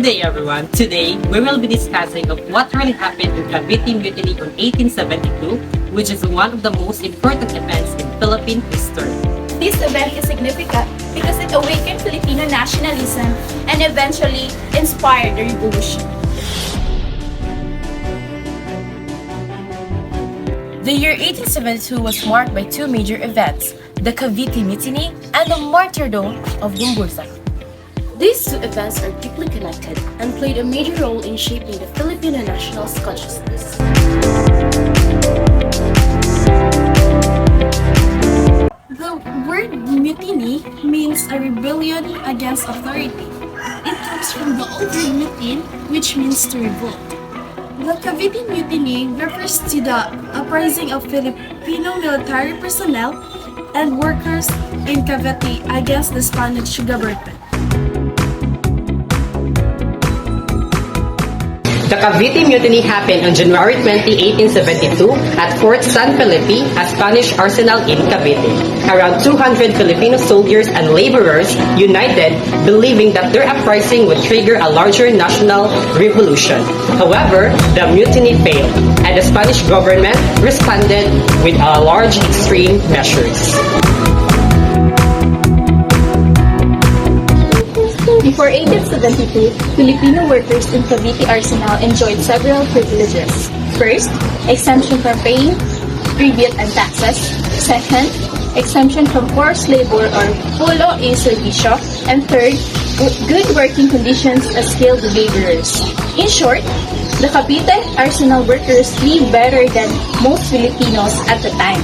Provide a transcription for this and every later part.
day everyone. Today, we will be discussing of what really happened in Cavity Mutiny on 1872, which is one of the most important events in Philippine history. This event is significant because it awakened Filipino nationalism and eventually inspired the revolution. The year 1872 was marked by two major events, the Cavity Mutiny and the martyrdom of Gumburza. These two events are deeply connected and played a major role in shaping the Filipino national consciousness. The word mutiny means a rebellion against authority. It comes from the old word mutin, which means to revolt. The Cavite Mutiny refers to the uprising of Filipino military personnel and workers in Cavite against the Spanish government. The Cavite Mutiny happened on January 20, 1872 at Fort San Felipe, a Spanish arsenal in Cavite. Around 200 Filipino soldiers and laborers united, believing that their uprising would trigger a larger national revolution. However, the mutiny failed, and the Spanish government responded with large extreme measures. Before 1872, Filipino workers in Cavite Arsenal enjoyed several privileges. First, exemption from paying tribute and taxes. Second, exemption from forced labor or polo e servicio. And third, good working conditions as skilled laborers. In short, the Cavite Arsenal workers lived better than most Filipinos at the time,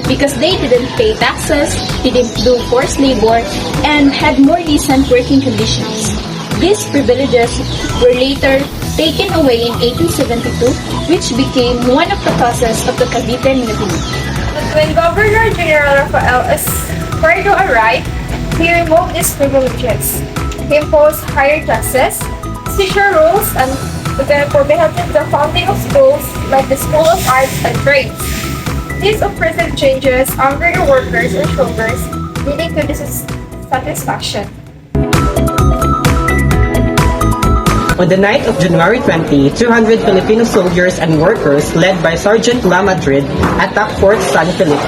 because they didn't pay taxes, didn't do forced labor, and had more decent working conditions. These privileges were later taken away in 1872, which became one of the causes of the Cavite Mutiny. When Governor General Rafael Espardo arrived, he removed these privileges. He imposed higher taxes, stricter rules, and prohibited the founding of schools like the School of Arts and Trades. These oppressive changes angered the workers and showers, leading to dissatisfaction. On the night of January 20, 200 Filipino soldiers and workers led by Sergeant La Madrid attacked Fort San Felipe.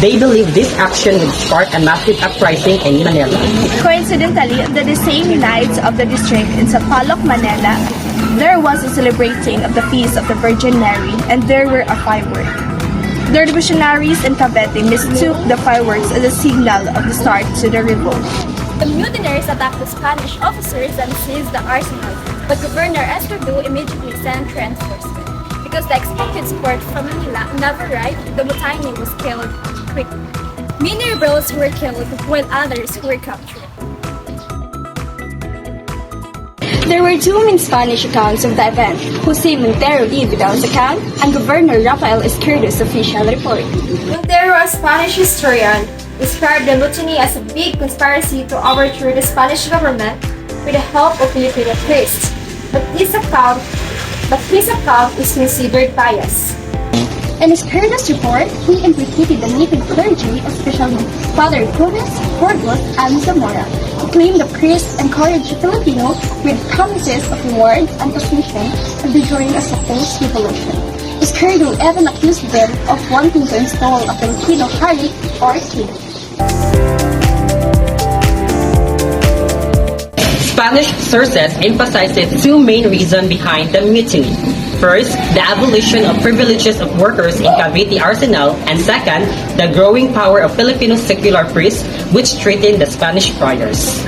They believed this action would spark a massive uprising in Manila. Coincidentally, on the same night of the district in Sapaloc, Manila, there was a celebrating of the Feast of the Virgin Mary, and there were a firework. The revolutionaries in Cavite mistook the fireworks as a signal of the start to the revolt. The mutineers attacked the Spanish officers and seized the arsenal, but Governor Espardo immediately sent reinforcements. Because the expected support from Manila never arrived, the mutiny was killed quickly. Many rebels were killed while others were captured. There were two main Spanish accounts of the event, Jose Montero de Vidal's account and Governor Rafael Esquerdo's official report. Montero, a Spanish historian, described the mutiny as a big conspiracy to overthrow the Spanish government with the help of Filipino priests. But his account is considered biased. In Esquerdo's report, he implicated the native clergy, especially Father Gomez, Burgos, and Zamora. He claimed the priests encouraged Filipinos with promises of rewards and position to join a supposed revolution. Esquerdo even accused them of wanting to install a Filipino hari or king. Spanish sources emphasized two main reasons behind the mutiny. First, the abolition of privileges of workers in Cavite Arsenal, and second, the growing power of Filipino secular priests, which threatened the Spanish friars.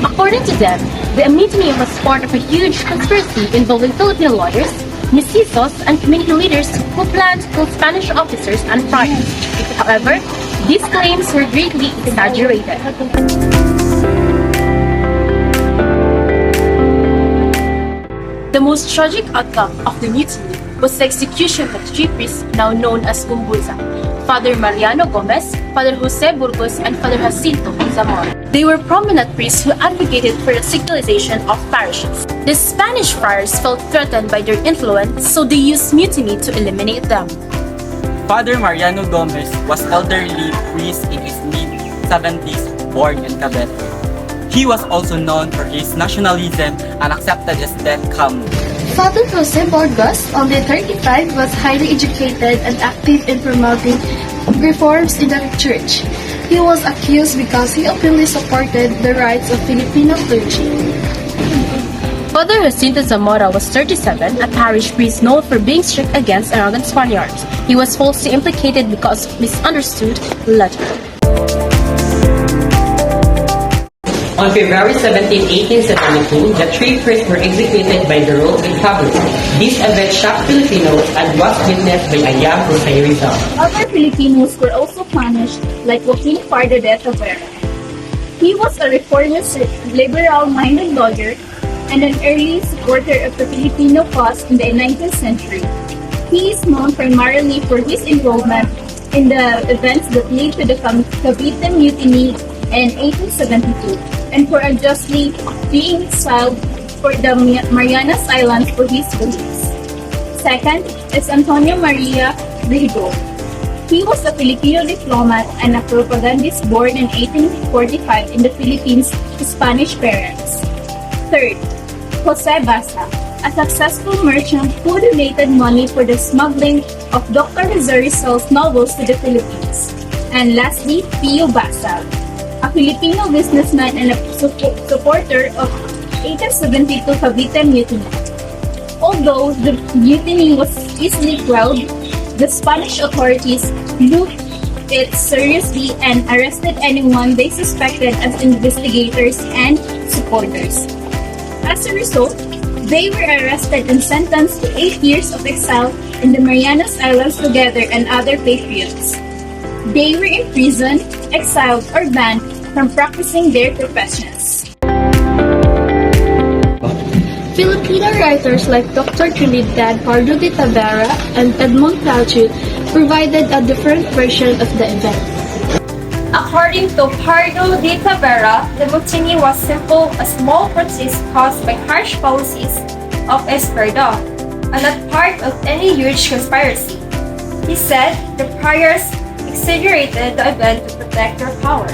According to them, the mutiny was part of a huge conspiracy involving Filipino lawyers, mestizos, and community leaders who planned to kill Spanish officers and friars. However, these claims were greatly exaggerated. The most tragic outcome of the mutiny was the execution of three priests now known as Gumburza: Father Mariano Gomez, Father Jose Burgos, and Father Jacinto Zamora. They were prominent priests who advocated for the secularization of parishes. The Spanish friars felt threatened by their influence, so they used mutiny to eliminate them. Father Mariano Gomez was elderly priest in his mid-70s, born in Cavite. He was also known for his nationalism and accepted his death calmly. Father Jose Burgos, only 35, was highly educated and active in promoting reforms in the church. He was accused because he openly supported the rights of Filipino clergy. Father Jacinto Zamora was 37, a parish priest known for being strict against arrogant Spaniards. He was falsely implicated because of misunderstood letter. On February 17, 1872, the three priests were executed by the rope in Cavity. This event shocked Filipinos and was witnessed by a young Jose Rizal. Other Filipinos were also punished, like Joaquin Pardo de Tavera. He was a reformist, liberal-minded lawyer and an early supporter of the Filipino cause in the 19th century. He is known primarily for his involvement in the events that led to the Cavity Mutiny in 1872, and for unjustly being exiled for the Marianas Islands for his beliefs. Second is Antonio Maria Rigo. He was a Filipino diplomat and a propagandist born in 1845 in the Philippines to Spanish parents. Third, Jose Basa, a successful merchant who donated money for the smuggling of Dr. Jose Rizal's novels to the Philippines. And lastly, Pio Basa, a Filipino businessman and a supporter of 1872 Cavite Mutiny. Although the mutiny was easily quelled, the Spanish authorities looked it seriously and arrested anyone they suspected as investigators and supporters. As a result, they were arrested and sentenced to 8 years of exile in the Marianas Islands together and other patriots. They were imprisoned, exiled, or banned from practicing their professions. Filipino writers like Dr. Trinidad Pardo de Tavera and Edmond Plauchu provided a different version of the event. According to Pardo de Tavera, the mutiny was simple, a small protest caused by harsh policies of Esquerdo, and not part of any huge conspiracy. He said the priors exaggerated the event to protect their power.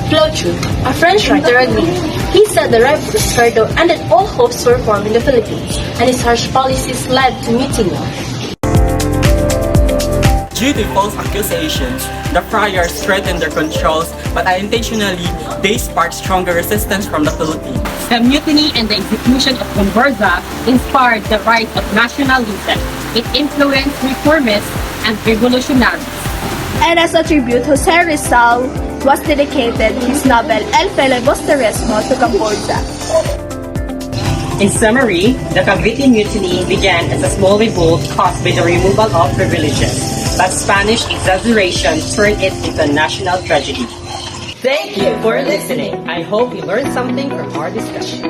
Plauchu, a French writer, agreed. He said the rise of Esquerdo ended all hopes for reform in the Philippines, and his harsh policies led to mutiny. Due to false accusations, the friars threatened their controls, but unintentionally, they sparked stronger resistance from the Philippines. The mutiny and the execution of Conversa inspired the rise of nationalism. It influenced reformists and revolutionaries. And as a tribute, Jose Rizal was dedicated his novel El Filibusterismo to Cambodia. In summary, the Cavite Mutiny began as a small revolt caused by the removal of privileges, but Spanish exaggeration turned it into a national tragedy. Thank you for listening. I hope you learned something from our discussion.